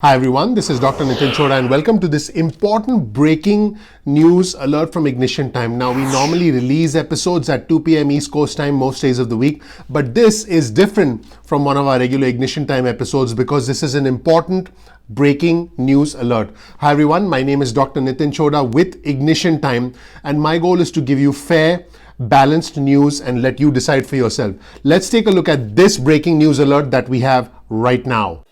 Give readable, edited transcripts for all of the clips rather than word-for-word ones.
Hi everyone, this is Dr. Nitin Chora and welcome to this important breaking news alert from Ignition Time. Now, we normally release episodes at 2 p.m. East Coast time most days of the week, but this is different from one of our regular Ignition Time episodes because this is an important breaking news alert. Hi everyone, my name is Dr. Nitin Chora with Ignition Time, and my goal is to give you fair, balanced news and let you decide for yourself. Let's take a look at this breaking news alert that we have right now.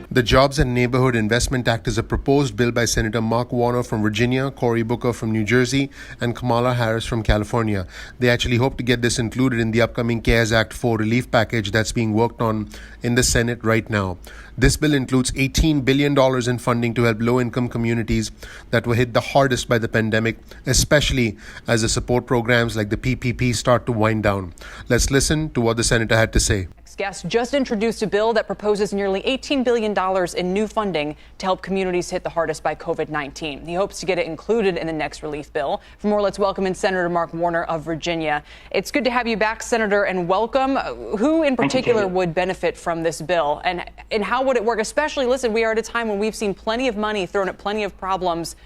The Jobs and Neighborhood Investment Act is a proposed bill by Senator Mark Warner from Virginia, Cory Booker from New Jersey, and Kamala Harris from California. They actually hope to get this included in the upcoming CARES Act 4 relief package that's being worked on in the Senate right now. This bill includes $18 billion in funding to help low-income communities that were hit the hardest by the pandemic, especially as the support programs like the PPP start to wind down. Let's listen to what the senator had to say. Guest just introduced a bill that proposes nearly $18 billion in new funding to help communities hit the hardest by COVID-19. He hopes to get it included in the next relief bill. For more, let's welcome in Senator Mark Warner of Virginia. It's good to have you back, Senator, and welcome. Who in particular would benefit from this bill, and how would it work? Especially, listen, we are at a time when we've seen plenty of money thrown at plenty of problems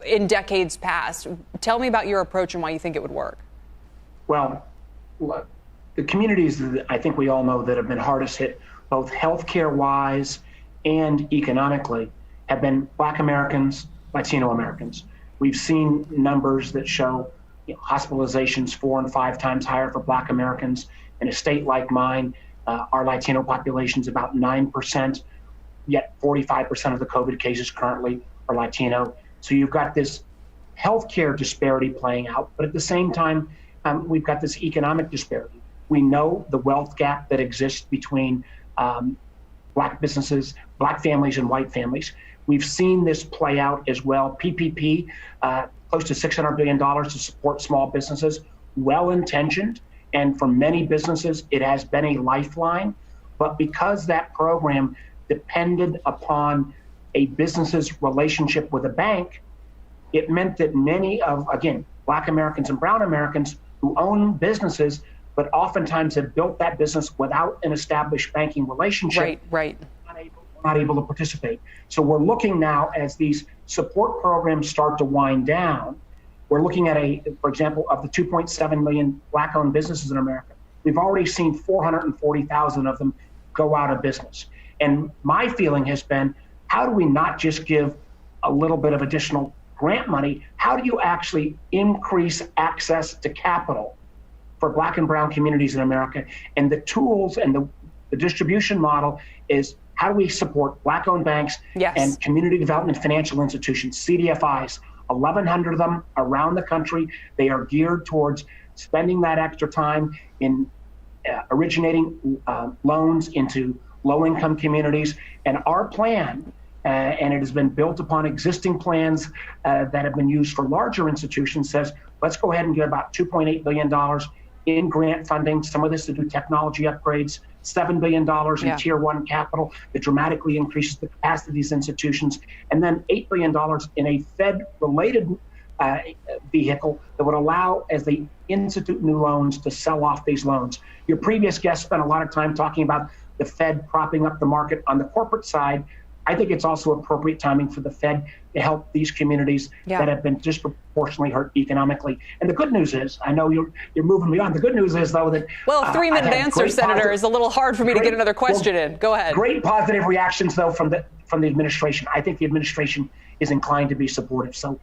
in decades past. Tell me about your approach and why you think it would work. Well, the communities that I think we all know that have been hardest hit, both healthcare-wise and economically, have been Black Americans, Latino Americans. We've seen numbers that show hospitalizations 4 and 5 times higher for Black Americans. In a state like mine, our Latino population is about 9%, yet 45% of the COVID cases currently are Latino. So you've got this healthcare disparity playing out, but at the same time, we've got this economic disparity. We know the wealth gap that exists between Black businesses, Black families, and white families. We've seen this play out as well. PPP, close to $600 billion to support small businesses, well-intentioned, and for many businesses, it has been a lifeline. But because that program depended upon a business's relationship with a bank, it meant that many of, again, Black Americans and Brown Americans who own businesses but oftentimes have built that business without an established banking relationship, not able to participate. So we're looking now as these support programs start to wind down, we're looking at for example, of the 2.7 million Black-owned businesses in America, we've already seen 440,000 of them go out of business. And my feeling has been, how do we not just give a little bit of additional grant money? How do you actually increase access to capital for Black and Brown communities in America? And the tools and the distribution model is, how do we support Black-owned banks and community development financial institutions, CDFIs, 1,100 of them around the country. They are geared towards spending that extra time in originating loans into low-income communities. And our plan, and it has been built upon existing plans that have been used for larger institutions, says, let's go ahead and get about $2.8 billion in grant funding, some of this to do technology upgrades, $7 billion in Tier 1 capital that dramatically increases the capacity of these institutions, and then $8 billion in a Fed-related vehicle that would allow, as they institute new loans, to sell off these loans. Your previous guest spent a lot of time talking about the Fed propping up the market on the corporate side. I think it's also appropriate timing for the Fed to help these communities that have been disproportionately hurt economically. And the good news is, I know you're moving me on. The good news is, though, that a 3-minute answer, Senator, is a little hard for me to get another question in. Go ahead. Great positive reactions, though, from the administration. I think the administration is inclined to be supportive. So.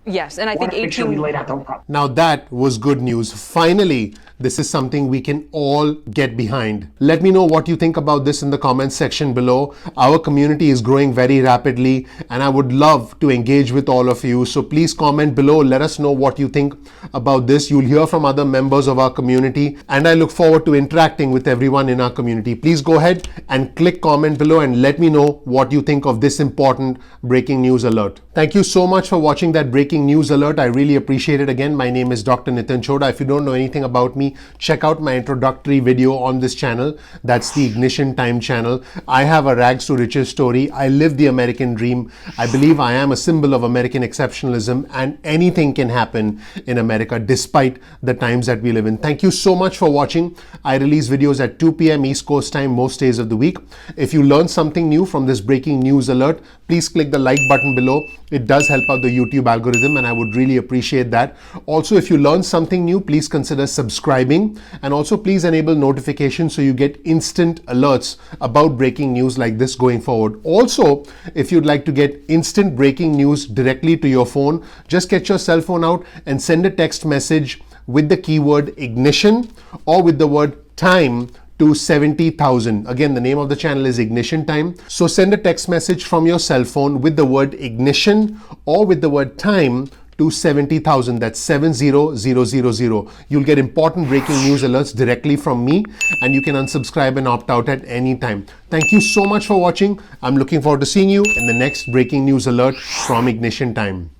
Yes, and I think 18. We laid out the whole problem. Now that was good news. Finally, this is something we can all get behind. Let me know what you think about this in the comments section below. Our community is growing very rapidly and I would love to engage with all of you. So please comment below. Let us know what you think about this. You'll hear from other members of our community and I look forward to interacting with everyone in our community. Please go ahead and click comment below and let me know what you think of this important breaking news alert. Thank you so much for watching that breaking news alert. I really appreciate it. Again, my name is Dr. Nitin Choda. If you don't know anything about me, check out my introductory video on this channel. That's the Ignition Time channel. I have a rags to riches story. I live the American dream. I believe I am a symbol of American exceptionalism, and anything can happen in America despite the times that we live in. Thank you so much for watching. I release videos at 2 p.m. East Coast time most days of the week. If you learned something new from this breaking news alert, please click the like button below. It does help out the YouTube algorithm, and I would really appreciate that. Also, if you learn something new, please consider subscribing, and also please enable notifications so you get instant alerts about breaking news like this going forward. Also, if you'd like to get instant breaking news directly to your phone, just get your cell phone out and send a text message with the keyword ignition or with the word time to 70,000. Again, the name of the channel is Ignition Time. So send a text message from your cell phone with the word ignition or with the word time to 70,000. That's 70000. You'll get important breaking news alerts directly from me, and you can unsubscribe and opt out at any time. Thank you so much for watching. I'm looking forward to seeing you in the next breaking news alert from Ignition Time.